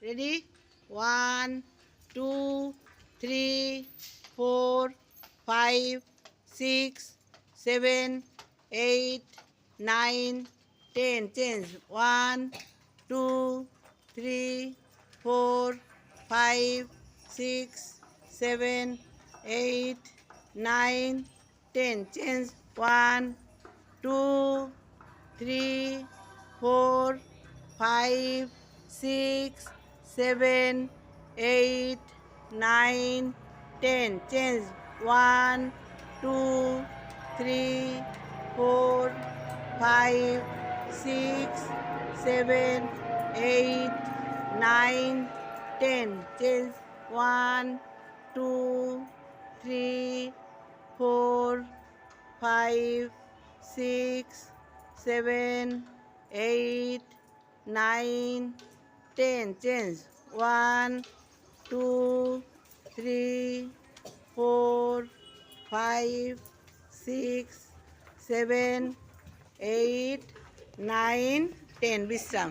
Ready 1 2 3 4 5 6 7 8 9 10 change 1 2 3 4 5 6 7 8 9 10 change 1 2 3 4 5 6 7 8 9 10 change 1 2 3 4 5 6 7 8 9 10 change 1 2 3 4 5 6 7 8 9 10 change 1 2 3 4 5 6 7 8 9 10 বিশ্রাম।